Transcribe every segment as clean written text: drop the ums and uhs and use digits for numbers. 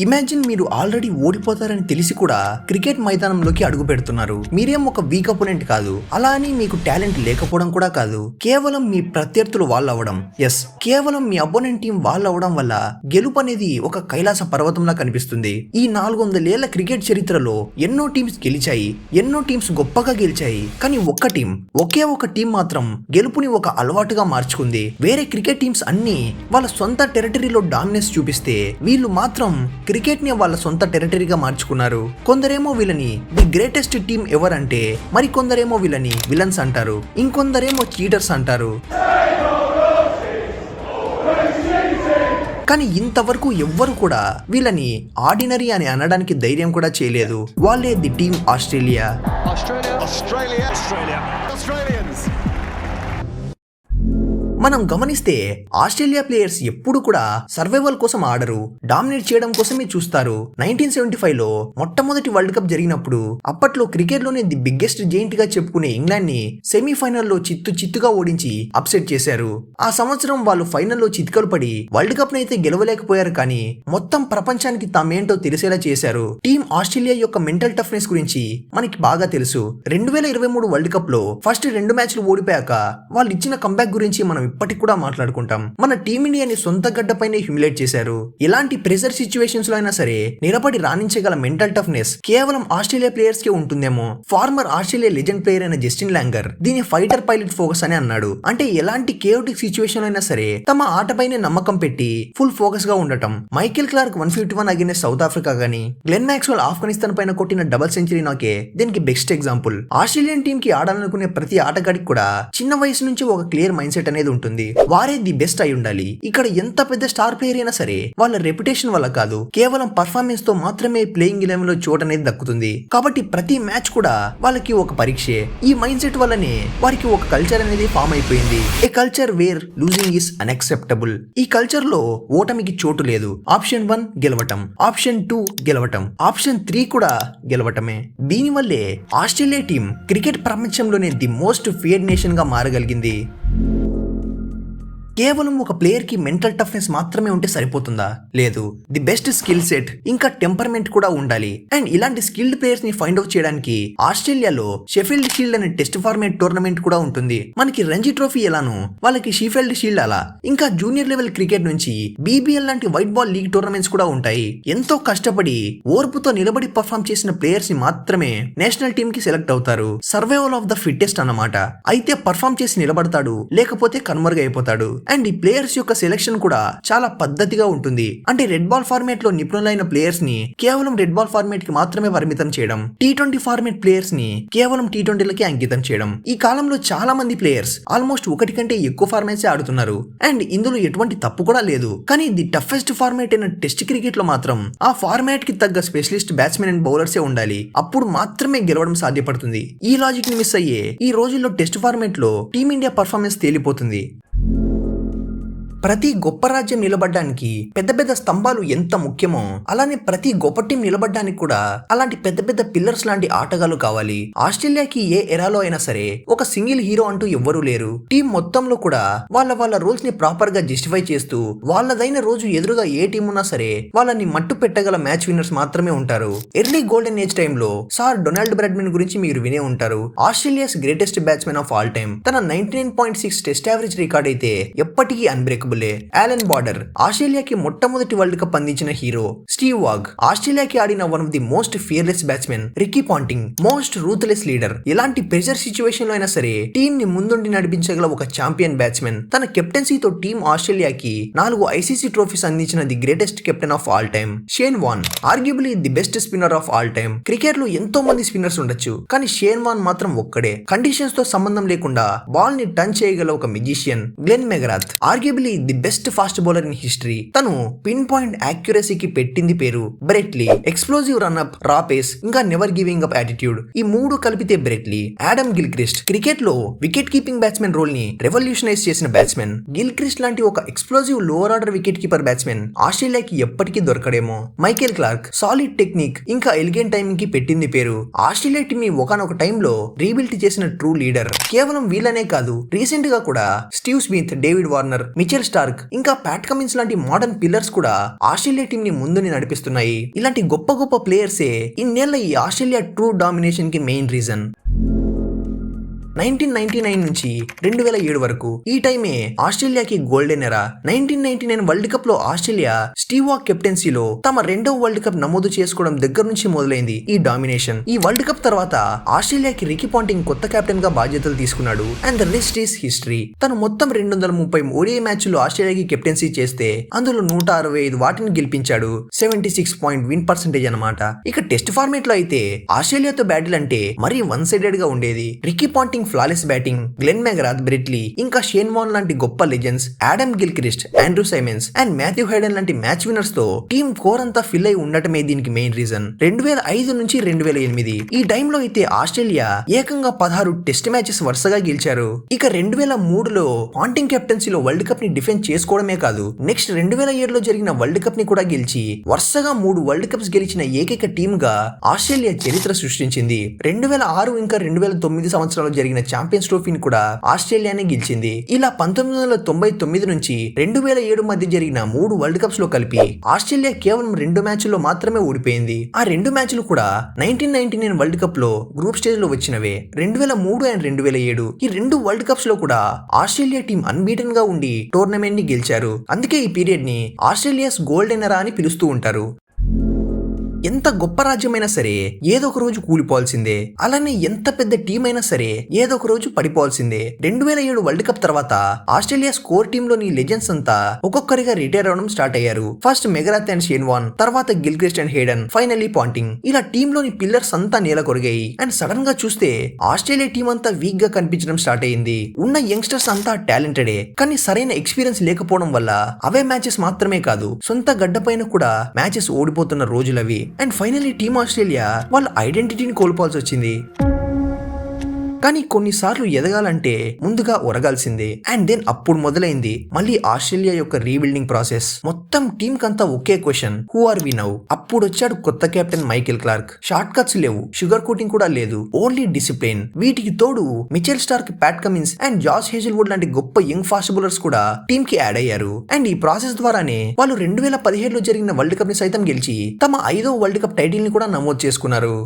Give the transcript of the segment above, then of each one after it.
Imagine మీరు already ఓడిపోతారని తెలిసి కూడా క్రికెట్ మైదానంలోకి అడుగు పెడుతున్నారు. మీరేం ఒక వీక్ అపోనెంట్ కాదు, అలా అని మీకు టాలెంట్ లేకపోవడం కూడా కాదు. కేవలం మీ ప్రత్యర్థులు వాళ్ళు అవ్వడం, కేవలం మీ అపోనెంట్ టీం వాళ్ళు అవ్వడం వల్ల గెలుపు అనేది ఒక కైలాస పర్వతంలా కనిపిస్తుంది. ఈ 400 ఏళ్ల క్రికెట్ చరిత్రలో ఎన్నో టీమ్స్ గెలిచాయి, ఎన్నో టీమ్స్ గొప్పగా గెలిచాయి. కానీ ఒకే ఒక టీం మాత్రం గెలుపుని ఒక అలవాటుగా మార్చుకుంది. వేరే క్రికెట్ టీమ్స్ అన్ని వాళ్ళ సొంత టెరిటరీలో డామినెన్స్ చూపిస్తే వీళ్ళు మాత్రం క్రికెట్ ని వాళ్ళ సొంత టెరిటరీగా మార్చుకున్నారు. కొందరేమో వీళ్ళని ది గ్రేటెస్ట్ టీమ్ ఎవర్ అంటే, మరి కొందరేమో వీళ్ళని విలన్స్ అంటారు, ఇంకొందరేమో చీటర్స్ అంటారు. కానీ ఇంతవరకు ఎవ్వరు కూడా వీళ్ళని ఆర్డినరీ అని అనడానికి ధైర్యం కూడా చేయలేదు. వాళ్ళే ది టీమ్ ఆస్ట్రేలియా. మనం గమనిస్తే ఆస్ట్రేలియా ప్లేయర్స్ ఎప్పుడు కూడా సర్వైవల్ కోసం ఆడరు, డామినేట్ చేయడం కోసమే చూస్తారు. 1975లో మొట్టమొదటి వరల్డ్ కప్ జరిగినప్పుడు అప్పట్లో క్రికెట్ లోనే ది బిగ్గెస్ట్ జెయింట్ గా చెప్పుకునే ఇంగ్లాండ్ ని సెమీఫైనల్లో చిత్తుగా ఓడించి అప్సెట్ చేశారు. ఆ సంవత్సరం వాళ్ళు ఫైనల్లో చిత్కలు పడి వరల్డ్ కప్ నైతే గెలవలేకపోయారు, కానీ మొత్తం ప్రపంచానికి తామేంటో తెలిసేలా చేశారు. టీమ్ ఆస్ట్రేలియా యొక్క మెంటల్ టఫ్నెస్ గురించి మనకి బాగా తెలుసు. 2023 వరల్డ్ కప్ లో ఫస్ట్ 2 మ్యాచ్లు ఓడిపోయాక వాళ్ళు ఇచ్చిన కంబ్యాక్ గురించి మనం ఇప్పటికి కూడా మాట్లాడుకుంటాం. మన టీమిండియాని సొంత గడ్డపైనే హ్యూమిలేట్ చేశారు. ఎలాంటి ప్రెషర్ సిచ్యువేషన్స్ లో అయినా సరే నిలబడి రాణించగల మెంటల్ టఫ్నెస్ కేవలం ఆస్ట్రేలియా ప్లేయర్స్ కే ఉంటుందేమో. ఫార్మర్ ఆస్ట్రేలియా లెజెండ్ ప్లేయర్ అయిన జస్టిన్ లాంగర్ దీని ఫైటర్ పైలట్ ఫోకస్ అని అన్నాడు. అంటే ఎలాంటి కేయోటిక్ సిచ్యువేషన్ అయినా సరే తమ ఆటపైనే నమ్మకం పెట్టి ఫుల్ ఫోకస్ గా ఉండటం. Michael Clarke 151 against South Africa గానీ, గ్లెన్ మ్యాక్స్వెల్ ఆఫ్ఘనిస్తాన్ పైన కొట్టిన డబుల్ సెంచరీ నాకే దీనికి బెస్ట్ ఎగ్జాంపుల్. ఆస్ట్రేలియన్ టీమ్ కి ఆడాలనుకునే ప్రతి ఆటగాడికి కూడా చిన్న వయసు నుంచి ఒక క్లియర్ మైండ్ సెట్ అనేది ఉంటుంది. వారే ది బెస్ట్ అయి ఉండాలి. ఇక్కడ ఎంత పెద్ద స్టార్ ప్లేయర్ అయినా సరే వాళ్ళ రెప్యుటేషన్ వల్ల కాదు, కేవలం పర్ఫార్మెన్స్ తో మాత్రమే ప్లేయింగ్ 11 లో చోటు అనేది దక్కుతుంది. కాబట్టి ప్రతి మ్యాచ్ కూడా వాళ్ళకి ఒక పరీక్షే. ఈ మైండ్ సెట్ వల్లనే వారికి ఒక కల్చర్ అనేది ఫామ్ అయిపోయింది. A culture where losing is unacceptable. ఈ కల్చర్ లో ఓటమికి చోటు లేదు. ఆప్షన్ 1 గెలవటం, ఆప్షన్ 2 గెలవటం, ఆప్షన్ 3 కూడా గెలవటమే. దీనివల్లే ఆస్ట్రేలియా టీం క్రికెట్ ప్రపంచంలోనే ది మోస్ట్ ఫియర్డ్ నేషన్ గా మారగలిగింది. కేవలం ఒక ప్లేయర్ కి మెంటల్ టఫ్నెస్ మాత్రమే ఉంటే సరిపోతుందా? లేదు, ది బెస్ట్ స్కిల్ సెట్ ఇంకా టెంపర్మెంట్ కూడా ఉండాలి. అండ్ ఇలాంటి స్కిల్డ్ ప్లేయర్స్ ని ఫైండ్ అవుట్ చేయడానికి ఆస్ట్రేలియాలో షెఫీల్డ్ షీల్డ్ అనే టెస్ట్ ఫార్మేట్ టోర్నమెంట్ కూడా ఉంటుంది. మనకి రంజీ ట్రోఫీ ఎలానో వాళ్ళకి షెఫీల్డ్ షీల్డ్ అలా. ఇంకా జూనియర్ లెవెల్ క్రికెట్ నుంచి బీబీఎల్ లాంటి వైట్ బాల్ లీగ్ టోర్నమెంట్స్ కూడా ఉంటాయి. ఎంతో కష్టపడి ఓర్పుతో నిలబడి పర్ఫామ్ చేసిన ప్లేయర్స్ ని మాత్రమే నేషనల్ టీమ్ కి సెలెక్ట్ అవుతారు. సర్వైవల్ ఆఫ్ ద ఫిట్టెస్ట్ అన్నమాట. అయితే పర్ఫామ్ చేసి నిలబడతాడు, లేకపోతే కనుమరుగైపోతాడు. అండ్ ఈ ప్లేయర్స్ యొక్క సెలెక్షన్ కూడా చాలా పద్ధతిగా ఉంటుంది. అంటే రెడ్ బాల్ ఫార్మేట్ లో నిపుణులైన ప్లేయర్స్ ని కేవలం రెడ్ బాల్ ఫార్మేట్ కి మాత్రమే పరిమితం చేయడం, T20 ఫార్మేట్ ప్లేయర్స్ ని కేవలం T20లకి అంకితం చేయడం. ఈ కాలంలో చాలా మంది ప్లేయర్స్ ఆల్మోస్ట్ ఒకటి కంటే ఎక్కువ ఫార్మేట్స్ ఆడుతున్నారు. అండ్ ఇందులో ఎటువంటి తప్పు కూడా లేదు. కానీ ది టఫెస్ట్ ఫార్మేట్ అయిన టెస్ట్ క్రికెట్ లో మాత్రం ఆ ఫార్మాట్ కి తగ్గ స్పెషలిస్ట్ బ్యాట్స్మెన్ అండ్ బౌలర్సే ఉండాలి. అప్పుడు మాత్రమే గెలవడం సాధ్యపడుతుంది. ఈ లాజిక్ ని మిస్ అయ్యే ఈ రోజుల్లో టెస్ట్ ఫార్మేట్ లో టీమిండియా పర్ఫార్మెన్స్ తేలిపోతుంది. ప్రతి గొప్ప రాజ్యం నిలబడ్డానికి పెద్ద పెద్ద స్తంభాలు ఎంత ముఖ్యమో, అలానే ప్రతి గొప్ప టీం నిలబడ్డానికి కూడా అలాంటి పెద్ద పెద్ద పిల్లర్స్ లాంటి ఆటగాళ్ళు కావాలి. ఆస్ట్రేలియాకి ఏ ఎరాలో అయినా సరే ఒక సింగిల్ హీరో అంటూ ఎవ్వరూ లేరు. టీం మొత్తంలో కూడా వాళ్ళ రోల్స్ ని ప్రాపర్ గా జస్టిఫై చేస్తూ వాళ్ళదైన రోజు ఎదురుగా ఏ టీం ఉన్నా సరే వాళ్ళని మట్టు పెట్టగల మ్యాచ్ విన్నర్స్ మాత్రమే ఉంటారు. ఎర్లీ గోల్డెన్ ఏజ్ టైంలో సార్ డొనాల్డ్ బ్రాడ్మన్ గురించి మీరు వినే ఉంటారు. Australia's greatest batsmen of all time. తన 99.6 టెస్ట్ యావరేజ్ రికార్డ్ అయితే ఎప్పటికీ అన్బ్రేకబుల్. యాలన్ బార్డర్ ఆస్ట్రేలియాకి మొట్టమొదటి వరల్డ్ కప్ అందించిన హీరో. స్టీవ్ వాగ్ ఆస్ట్రేలియాకి ఆడిన one of the most fearless batsmen. Ricky Ponting most ruthless leader. ఎలాంటి ప్రెషర్ సిచ్యువేషన్ లో అయినా సరే టీం ని ముందుండి నడిపించగల ఒక ఛాంపియన్ బ్యాట్స్మెన్. తన కెప్టెన్సీతో టీం ఆస్ట్రేలియాకి 4 ఐసీసీ ట్రోఫీస్ అందించిన the greatest captain of all time. Shane Warne arguably the best spinner of all time. Cricket లో ఎంతో మంది స్పిన్నర్స్ ఉండొచ్చు, కానీ షేన్ వాన్ మాత్రం ఒక్కడే. కండిషన్స్ తో సంబంధం లేకుండా బాల్ ని టర్న్ చేయగల ఒక musician. Glenn McGrath arguably the best fast bowler in history. తను పిన్ పాయింట్ యాక్యురసీకి పెట్టింది పేరు. Brett Lee explosive run up, raw pace, ఇంకా నెవర్ గివింగ్ అప్ యాటిట్యూడ్. ఈ 3 కలిపితే బ్రెట్లీ. ఆడమ్ గిల్క్రిస్ట్ క్రికెట్ లో వికెట్ కీపింగ్ బ్యాట్స్మెన్ రోల్ ని రెవల్యూషనైజ్ చేసిన బ్యాట్స్మెన్. గిల్క్రిస్ట్ లాంటి ఒక explosive lower order wicket keeper batsmen ఆస్ట్రేలియాకి ఎప్పటికీ దొరకడేమో. మైకేల్ క్లార్క్ సాలిడ్ టెక్నిక్ ఇంకా ఎలిగెంట్ టైమింగ్ కి పెట్టింది పేరు. ఆస్ట్రేలియా టీమ్ ని ఒకనొక టైంలో రీబిల్ట్ చేసిన ట్రూ లీడర్. కేవలం వీళ్ళనే కాదు, రీసెంట్ గా కూడా Steve Smith, David Warner, Mitchell Mitchell Starc ఇంకా ప్యాట్ కమిన్స్ లాంటి మోడర్న్ పిల్లర్స్ కూడా ఆస్ట్రేలియా టీం ని ముందుని నడిపిస్తున్నాయి. ఇలాంటి గొప్ప గొప్ప ప్లేయర్సే ఇన్నేళ్ల ఈ ఆస్ట్రేలియా ట్రూ డామినేషన్ కి మెయిన్ రీజన్. 1999 నుంచి 2007 వరకు ఈ టైమే ఆస్ట్రేలియాకి గోల్డెన్ ఎరా. 1999 వరల్డ్ కప్ లో ఆస్ట్రేలియా స్టీవ్ వాక్ కెప్టెన్సీలో తమ రెండవ వరల్డ్ కప్ నమోదు చేసుకోవడం దగ్గర నుంచి మొదలైంది ఈ డామినేషన్. ఈ వరల్డ్ కప్ తర్వాత ఆస్ట్రేలియాకి రికీ పాంటింగ్ కొత్త కెప్టెన్ గా బాధ్యతలు తీసుకున్నాడు. And the rest is history. తను మొత్తం 230 ఓడిఐ మ్యాచ్లు ఆస్ట్రేలియాకి కెప్టెన్సీ చేస్తే అందులో 165 వాటిని గెలిపించాడు. 76 విన్ పర్సెంటేజ్ అనమాట. ఇక టెస్ట్ ఫార్మేట్ లో అయితే ఆస్ట్రేలియాతో బ్యాటిల్ అంటే మరీ వన్ సైడెడ్ గా ఉండేది. Ricky Ponting flawless batting, Glenn McGrath, Brett Lee ఇంకా షేన్ వార్న్ లాంటి గొప్ప legends, Adam Gilchrist, Andrew Simons and Matthew Hayden లాంటి మ్యాచ్ విన్నర్స్ తో టీమ్ కోర్ అంతా ఫిల్ అయి ఉండటమే దీనికి మెయిన్ రీజన్. 2005 నుంచి 2008 ఈ టైంలో అయితే ఆస్ట్రేలియా ఏకంగా 16 టెస్ట్ మ్యాచెస్ వరుసగా గెలిచారు. ఇక 2003లో పాంటింగ్ కెప్టెన్సీలో వరల్డ్ కప్ ని డిఫెండ్ చేసుకోవడమే కాదు, నెక్స్ట్ 2007లో జరిగిన వరల్డ్ కప్ ని కూడా గెలిచి వరుసగా 3 వరల్డ్ కప్స్ గెలిచిన ఏకైక టీమ్ గా ఆస్ట్రేలియా చరిత్ర సృష్టించింది. 2006 ఇంకా 2009 సంవత్సరాలు జరిగిన ఛాంపియన్స్ ట్రోఫీని కూడా ఆస్ట్రేలియానే గెలిచింది. ఇలా 1999 నుంచి 2007 మధ్య జరిగిన 3 వరల్డ్ కప్స్ లో కలిపి ఆస్ట్రేలియా కేవలం 2 మ్యాచ్ల్లో మాత్రమే ఓడిపోయింది. ఆ 2 మ్యాచ్లు కూడా 1999 వరల్డ్ కప్ లో గ్రూప్ స్టేజ్ లో వచ్చినవే. 2003 అండ్ 2007 ఈ 2 వరల్డ్ కప్స్ లో కూడా ఆస్ట్రేలియా టీం అన్బీటెన్ గా ఉండి టోర్నమెంట్ ని గెలిచారు. అందుకే ఈ పీరియడ్ ని ఆస్ట్రేలియాస్ గోల్డెన్ ఎరా అని పిలుస్తూ ఉంటారు. ఎంత గొప్ప రాజ్యమైనా సరే ఏదో ఒక రోజు కూలిపోవాల్సిందే. అలానే ఎంత పెద్ద టీం అయినా సరే ఏదో ఒక రోజు పడిపోవాల్సిందే. 2007 వరల్డ్ కప్ తర్వాత ఆస్ట్రేలియా స్కోర్ టీమ్ లోని లెజెండ్స్ అంతా ఒక్కొక్కరిగా రిటైర్ అవడం స్టార్ట్ అయ్యారు. First McGrath and Shane Warne, తర్వాత Gilchrist and Hayden, finally Ponting. ఇలా టీమ్ లోని పిల్లర్స్ అంతా నేల కొరిగాయి. అండ్ సడన్ గా చూస్తే ఆస్ట్రేలియా టీం అంతా వీక్ గా కనిపించడం స్టార్ట్ అయింది. ఉన్న యంగ్స్టర్స్ అంతా టాలెంటెడే, కానీ సరైన ఎక్స్పీరియన్స్ లేకపోవడం వల్ల అవే మ్యాచెస్ మాత్రమే కాదు సొంత గడ్డ పైన కూడా మ్యాచెస్ ఓడిపోతున్న రోజులవి. అండ్ ఫైనల్లీ టీమ్ ఆస్ట్రేలియా వాళ్ళ ఐడెంటిటీని కోల్పోవాల్సి వచ్చింది. కానీ కొన్నిసార్లు ఎదగాలంటే ముందుగా ఒరగాల్సిందే. అండ్ దెన్ అప్పుడు మొదలైంది మళ్ళీ ఆస్ట్రేలియా యొక్క రీబిల్డింగ్ ప్రాసెస్. మొత్తం టీమ్ కంతా ఒకే question, who are we now? అప్పుడు వచ్చాడు కొత్త captain Michael Clarke. Short cuts లేవు, షుగర్ కోటింగ్ కూడా లేదు, ఓన్లీ డిసిప్లిన్. వీటికి తోడు Mitchell Starc, Pat Cummins and Josh Hazlewood లాంటి గొప్ప యంగ్ ఫాస్ట్ బౌలర్స్ కూడా టీమ్ కి యాడ్ అయ్యారు. అండ్ ఈ ప్రాసెస్ ద్వారానే వాళ్ళు 2017లో జరిగిన వరల్డ్ కప్ ని సైతం గెలిచి తమ 5వ వరల్డ్ కప్ టైటిల్ ని కూడా నమోదు చేసుకున్నారు.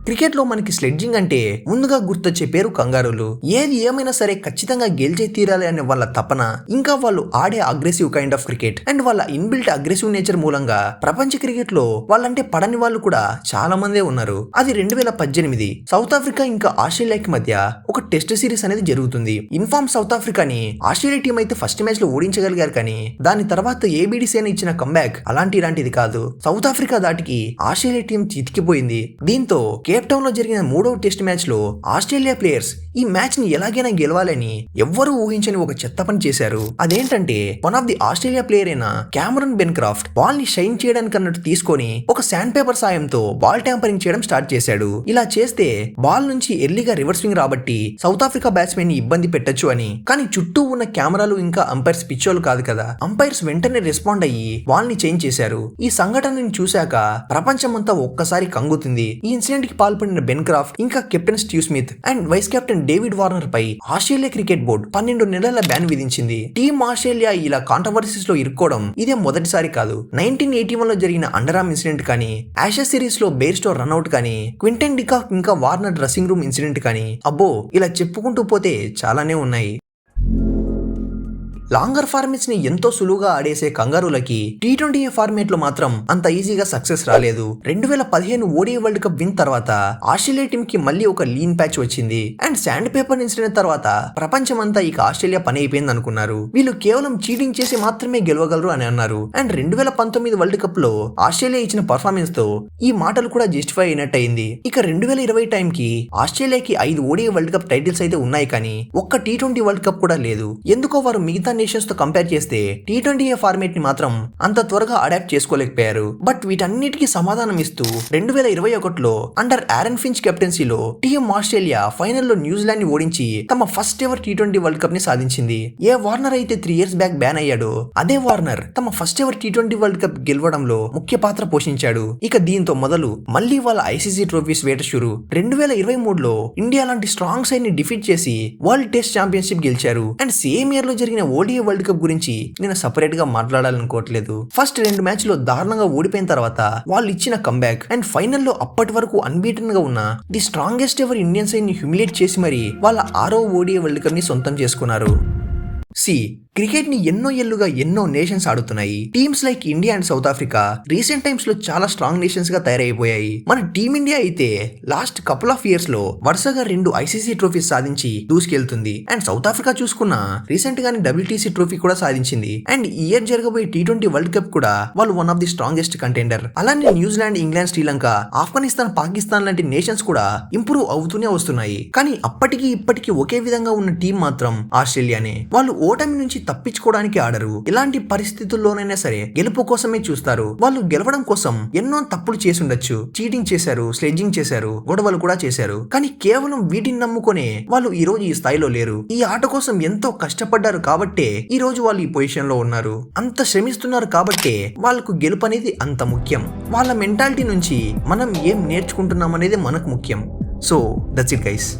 క్రికెట్ లో మనకి స్లెడ్జింగ్ అంటే ముందుగా గుర్తొచ్చే పేరు కంగారులు. ఏది ఏమైనా సరే ఖచ్చితంగా గెలిచే తీరాలి అనే వాళ్ళ తపన, ఇంకా వాళ్ళు ఆడే aggressive kind of cricket and వాళ్ళ ఇన్బిల్ట్ అగ్రెసివ్ నేచర్ మూలంగా ప్రపంచ క్రికెట్ లో వాళ్ళంటే పడని వాళ్ళు కూడా చాలా మందే ఉన్నారు. అది 2018 సౌత్ ఆఫ్రికా ఇంకా ఆస్ట్రేలియాకి మధ్య ఒక టెస్ట్ సిరీస్ అనేది జరుగుతుంది. ఇన్ఫార్మ్ సౌత్ ఆఫ్రికాని ఆస్ట్రేలియా టీం అయితే ఫస్ట్ మ్యాచ్ లో ఓడించగలిగారు, కానీ దాని తర్వాత ఏబిడిసి అని ఇచ్చిన కంబ్యాక్ ఇలాంటిది కాదు. సౌత్ ఆఫ్రికా దాటికి ఆస్ట్రేలియా టీం చితికిపోయింది. దీంతో కేప్ టౌన్ లో జరిగిన 3వ టెస్ట్ మ్యాచ్ లో ఆస్ట్రేలియా ప్లేయర్స్ ఈ మ్యాచ్ ని ఎలాగైనా గెలవాలని ఎవ్వరూ ఊహించని ఒక చెత్త పని చేశారు. అదేంటంటే one of the Australia player అయిన క్యామరన్ బెన్క్రాఫ్ట్ బాల్ ని షైన్ చేయడానికి అన్నట్టు తీసుకొని ఒక శాండ్ పేపర్ సాయంతో బాల్ ట్యాంపరింగ్ చేయడం స్టార్ట్ చేశాడు. ఇలా చేస్తే బాల్ నుంచి ఎర్లీగా రివర్స్ స్వింగ్ రాబట్టి సౌత్ ఆఫ్రికా బ్యాట్స్మెన్ ని ఇబ్బంది పెట్టొచ్చు అని. కానీ చుట్టూ ఉన్న కెమెరాలు ఇంకా అంపైర్స్ పిచ్చోలు కాదు కదా. అంపైర్స్ వెంటనే రెస్పాండ్ అయ్యి బాల్ ని చేంజ్ చేశారు. ఈ సంఘటనని చూశాక ప్రపంచమంతా ఒక్కసారి కంగుతుంది. ఈ ఇన్సిడెంట్ కి పాల్పడిన బెన్క్రాఫ్ట్ ఇంకా captain Steve Smith and vice captain David Warner పై ఆస్ట్రేలియా క్రికెట్ బోర్డు 12 నెలల బ్యాన్ విధించింది. టీమ్ ఆస్ట్రేలియా ఇలా కాంట్రవర్సీస్ లో ఇరుక్కోవడం ఇదే మొదటిసారి కాదు. 1981 లో జరిగిన అండరామ్ ఇన్సిడెంట్ కానీ, యాషెస్ సిరీస్ లో బేర్స్టో రన్అట్ కానీ, క్వింటన్ డికాక్ ఇంకా వార్నర్ డ్రెస్సింగ్ రూమ్ ఇన్సిడెంట్ కానీ, అబ్బో ఇలా చెప్పుకుంటూ పోతే చాలానే ఉన్నాయి. లాంగర్ ఫార్మేట్స్ ని ఎంతో సులువుగా ఆడేసే కంగారులకి T20 ఫార్మేట్ లో మాత్రం అంత ఈజీగా సక్సెస్ రాలేదు. 2015 ఓడిఐ వరల్డ్ కప్ విన్ తర్వాత ఆస్ట్రేలియా టీమ్ కి మళ్ళీ ఒక లీన్ ప్యాచ్ వచ్చింది. అండ్ శాండ్ పేపర్ ఇన్సిడెంట్ తర్వాత ప్రపంచమంతా ఇక ఆస్ట్రేలియా పని అయిపోయింది అనుకున్నారు. వీళ్ళు కేవలం చీటింగ్ చేసి మాత్రమే గెలవగలరు అని అన్నారు. అండ్ 2019 వరల్డ్ కప్ లో ఆస్ట్రేలియా ఇచ్చిన పర్ఫార్మెన్స్ తో ఈ మాటలు కూడా జస్టిఫై అయినట్టు అయింది. ఇక 2020 టైం కి ఆస్ట్రేలియాకి 5 ఓడిఐ వరల్డ్ కప్ టైటిల్స్ అయితే ఉన్నాయి, కానీ ఒక్క T20 వరల్డ్ కప్ కూడా లేదు. ఎందుకో వారు మిగతా నేషన్స్ తో కంపేర్ చేస్తే T20 ఫార్మేట్ ని మాత్రం అంత త్వరగా అడాప్ట్ చేసుకోలేకపోయారు. బట్ వీటన్నిటికీ సమాధానం ఇస్తూ 2021లో అండర్ ఆరన్ ఫించ్ కెప్టెన్సీలో టీఎం ఆస్ట్రేలియా ఫైనల్లో న్యూజిలాండ్ ని ఓడించి తమ first ever T20 world cup ని సాధించింది. ఏ వార్నర్ అయితే 3 years బ్యాక్ బ్యాన్ అయ్యాడో అదే వార్నర్ తమ first ever T20 world cup గెలవడంలో ముఖ్య పాత్ర పోషించాడు. ఇక దీంతో మొదలు మళ్ళీ వాళ్ళ ఐసీసీ ట్రోఫీస్ వేట షురు. 2023లో ఇండియా లాంటి స్ట్రాంగ్ సైడ్ ని డిఫీట్ చేసి వరల్డ్ టెస్ట్ ఛాంపియన్షిప్ గెలిచారు. అండ్ సేమ్ ఇయర్ లో జరిగిన ఓడిఐ వరల్డ్ కప్ గురించి నేను సపరేట్ గా మాట్లాడాలనుకోవట్లేదు. ఫస్ట్ 2 మ్యాచ్ లో దారుణంగా ఓడిపోయిన తర్వాత వాళ్ళు ఇచ్చిన కంబ్యాక్ అండ్ ఫైనల్లో అప్పటి వరకు అన్బీటన్ గా ఉన్న the strongest ever Indian side ని హ్యూమిలేట్ చేసి మరి వాళ్ళ 6వ ఓడిఐ వరల్డ్ కప్ ని సొంతం చేసుకున్నారు. క్రికెట్ ని ఎన్నో ఏళ్లుగా ఎన్నో నేషన్స్ ఆడుతున్నాయి. Teams like India and South Africa recent times లో చాలా స్ట్రాంగ్ నేషన్స్ గా తయారైపోయాయి. మన టీమిండియా అయితే లాస్ట్ కపుల్ ఆఫ్ ఇయర్స్ లో వరుసగా 2 ఐసీసీ ట్రోఫీస్ సాధించి దూసుకెళ్తుంది. అండ్ సౌత్ ఆఫ్రికా చూసుకున్న రీసెంట్ గానే WTC ట్రోఫీ కూడా సాధించింది. అండ్ ఈ ఇయర్ జరగబోయే T20 వరల్డ్ కప్ కూడా వాళ్ళు one of the strongest contender. అలానే న్యూజిలాండ్, ఇంగ్లాండ్, శ్రీలంక, ఆఫ్ఘనిస్తాన్, పాకిస్తాన్ లాంటి నేషన్స్ కూడా ఇంప్రూవ్ అవుతూనే వస్తున్నాయి. కానీ అప్పటికి ఇప్పటికీ ఒకే విధంగా ఉన్న టీం మాత్రం ఆస్ట్రేలియానే. వాళ్ళు ఓటమి నుంచి తప్పించుకోవడానికి ఆడరు. ఇలాంటి పరిస్థితుల్లోనైనా సరే గెలుపు కోసమే చూస్తారు. వాళ్ళు గెలవడం కోసం ఎన్నో తప్పులు చేసుండొచ్చు. చీటింగ్ చేశారు, స్లెడ్జింగ్ చేశారు, గొడవలు కూడా చేశారు. కానీ కేవలం వీటిని నమ్ముకునే వాళ్ళు ఈ రోజు ఈ స్థాయిలో లేరు. ఈ ఆట కోసం ఎంతో కష్టపడ్డారు కాబట్టే ఈ రోజు వాళ్ళు ఈ పొజిషన్ లో ఉన్నారు. అంత శ్రమిస్తున్నారు కాబట్టే వాళ్ళకు గెలుపు అనేది అంత ముఖ్యం. వాళ్ళ మెంటాలిటీ నుంచి మనం ఏం నేర్చుకుంటున్నాం అనేది మనకు ముఖ్యం. So that's it guys.